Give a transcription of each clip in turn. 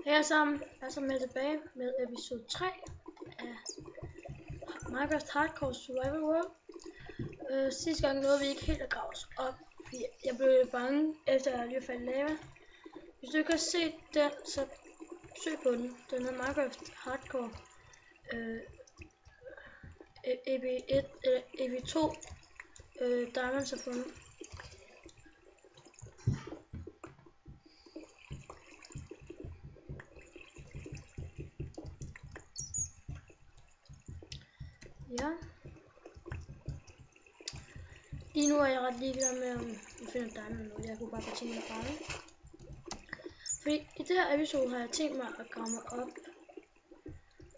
Hej alle sammen, jeg er så med tilbage med episode 3 af Minecraft Hardcore Survival World. Sidste gang nåede vi ikke helt at grave os op, fordi jeg blev lidt bange efter at jeg lige faldt i lava. Hvis du ikke har set den, så søg på den. Den hedder Minecraft Hardcore EV1 eller EV2 Diamonds har fundet. Ja. Lige nu er jeg ret ligeglad med, om jeg finder diamond eller noget. Jeg kunne bare få tænkt mig at grave. Fordi i det her episode har jeg tænkt mig at grave mig op.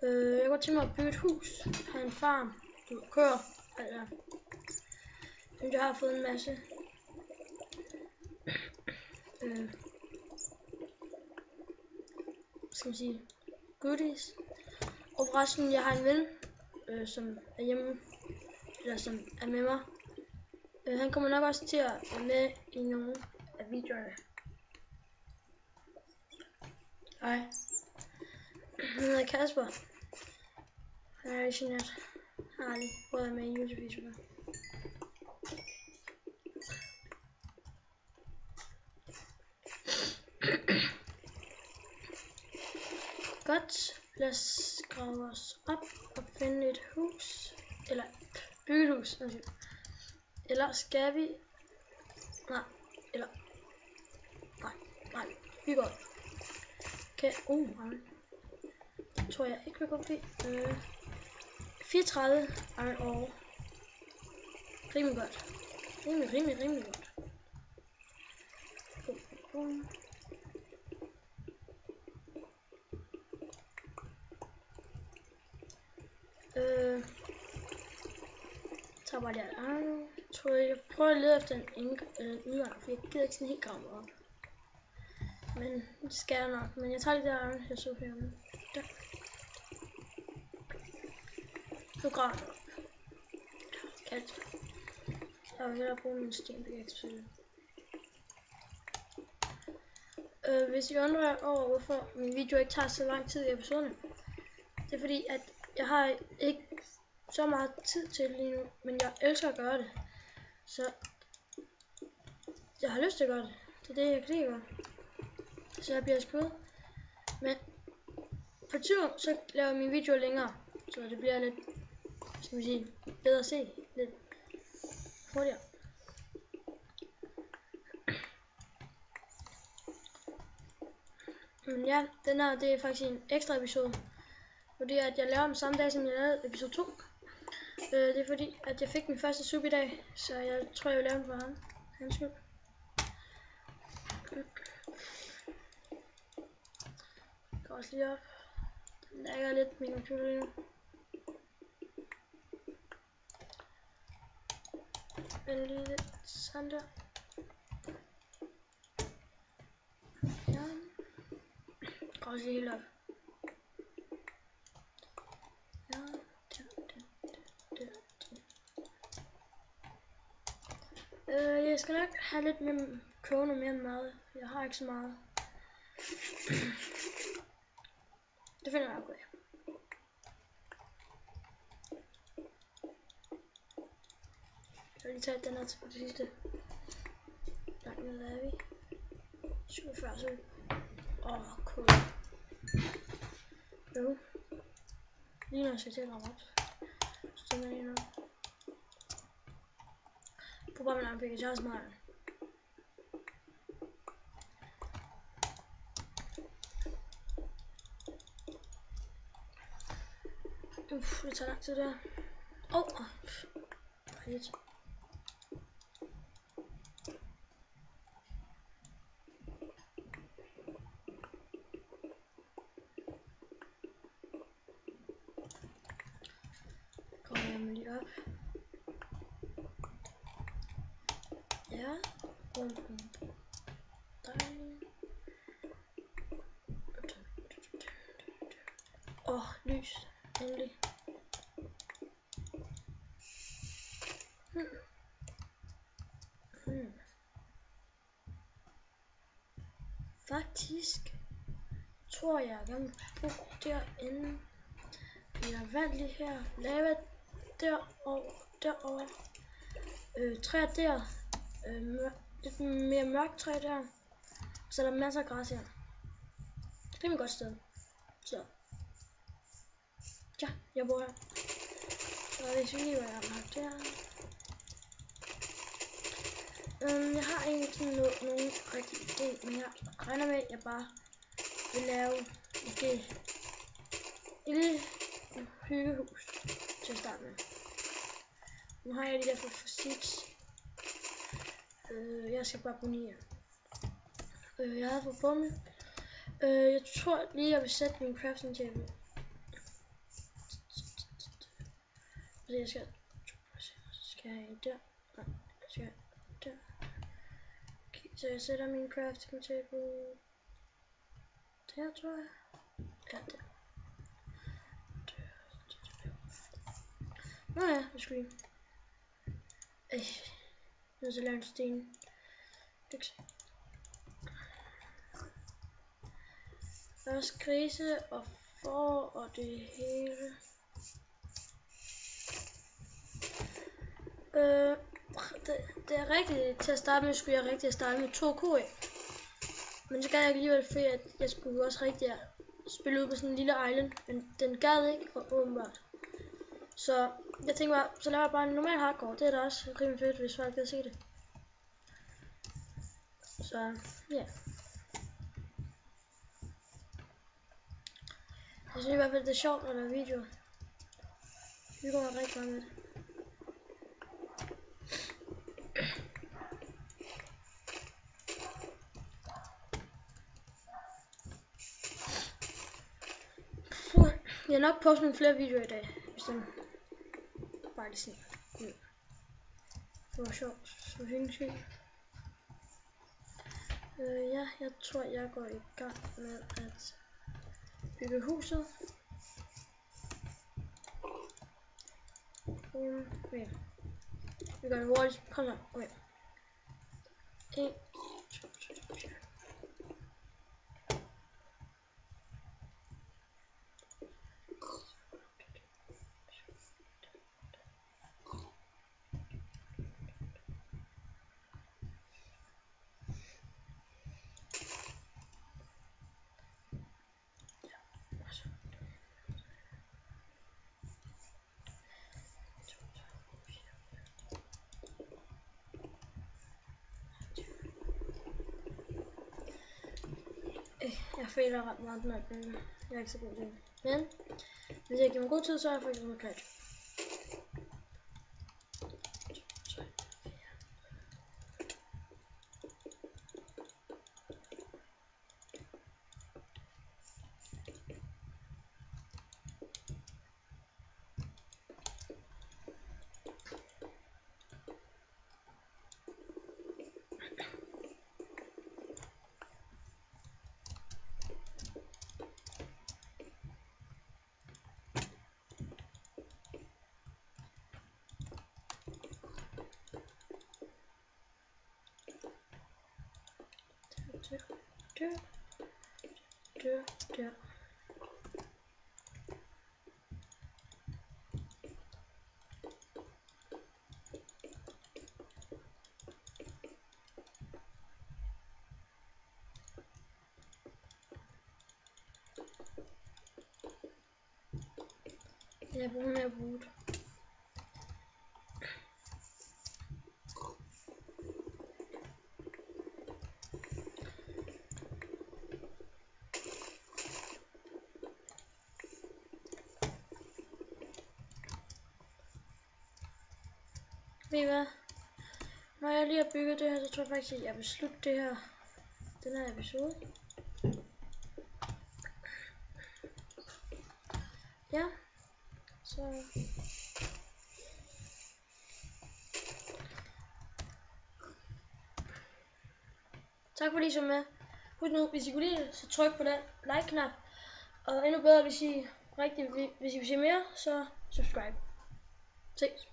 Jeg kunne tænke mig at bygge et hus, have en farm, køer, altså. Jeg har fået en masse skal man sige, goodies. Og forresten, jeg har en ven, som er hjemme, eller som er med mig. Han kommer nok også til at være med i nogle af videoerne. Hej. Han hedder Kasper. Han er rigtig genert. Han har aldrig prøvet med i YouTube-videoer. Godt. Lad os grave os op og finde et hus. Eller bygge et hus. Eller skal vi... Nej. Vi går. Okay. Nej. Det tror jeg ikke vil gå forbi. 34 iron ore. Rimelig godt. Rimelig godt. Så bare der. Jeg tror jeg prøver at lede efter en udgang, for jeg gider ikke sådan helt grave op. Men det skal jeg nok. Men jeg tager lige der iron, jeg så her. Der. Nu graver jeg op. Kaldt. Jeg vil hellere bruge min stenpickaxe. Hvis I undrer over, hvorfor min video ikke tager så lang tid i episoderne, det er fordi, at jeg har ikke så meget tid til lige nu, men jeg elsker at gøre det. Så jeg har lyst til at gøre det. Det er det, jeg kan lide at gøre. Så jeg bliver skudt. Men på et tidspunkt, så laver min video længere, så det bliver lidt, skal vi sige, bedre at se. Lidt hurtigere. Men ja, den her, det er faktisk en ekstra episode. Fordi at jeg laver den samme dag, som jeg lavede episode 2. Det er fordi, at jeg fik min første sub i dag, så jeg tror, jeg vil lave den for ham. Hans skyld. Jeg går også lige op. Den lægger lidt min computer lige nu. Men lige lidt sådan der. Ja. Jeg går også lige helt op. Ja. Jeg skal nok have lidt mere købe noget mere mad. Jeg har ikke så meget. Det finder jeg nok ud af. Jeg vil lige tage den her til det sidste. Langt ned er vi. 47 så. Cool. Jo. Lige når jeg skal til at ramme op. Så tænker jeg lige noget. På bare min egen pickaxe, jeg har smart. Det tager lang tid der. Lidt. Kommer jeg mig lige op. Ja. Lys. Endelig. Faktisk tror jeg gerne bruge derinde. Jeg har vand lige her. Lava derovre. Træ der. Lidt mere mørkt træ der. Så er der masser af græs her. Det er et godt sted. Så. Ja, jeg bor her. Så hvis vi lige var her der. Jeg har egentlig nogen rigtig idé, men jeg regner med, at jeg bare vil lave et lille hyggehus til at starte med. Nu har jeg de der for fysik. Jeg skal bare bonere. Jeg har fået bombe. Jeg tror lige, jeg vil sætte min crafting table. Jeg skal have en der. Nej, jeg skal have der. Okay, så jeg sætter min crafting table der, tror jeg. Ja, der. Nå ja, det skulle lige. Nu så lave en sten. Også grise og får og det hele. Det er rigtigt, til at starte med skulle jeg rigtig starte med 2 køer. Men så gad jeg alligevel, fordi at jeg skulle også rigtig spille ud på sådan en lille island. Men den gad ikke, åbenbart. Så jeg tænkte bare, så laver jeg bare en normal hardcore. Det er da også rimelig fedt, hvis folk kan se det. Så ja. Jeg synes i hvert fald, det er sjovt at lave videoer. Vi går rigtig meget med det. Jeg har nok postet nogle flere videoer i dag, hvis den bare lige sådan. Det var sjovt, så hyggeligt skyld. Ja, jeg tror jeg går i gang med at bygge huset. Okay. Vi gør det hurtigt. Kom så. Okay. 1, 2, 3, 4. Jeg fejler ret meget, når jeg bygger. Jeg er ikke så god til det. Men hvis jeg giver mig god tid, så er jeg faktisk noget klart. Der. Jeg bruger mere wood. Ved I hvad? Når jeg lige har bygget det her, så tror jeg faktisk, at jeg vil slutte den her episode. Ja. Så. Tak fordi I så med. Husk nu, hvis I kunne lide det, så tryk på den like-knap. Og endnu bedre, hvis I vil se mere, så subscribe. Ses.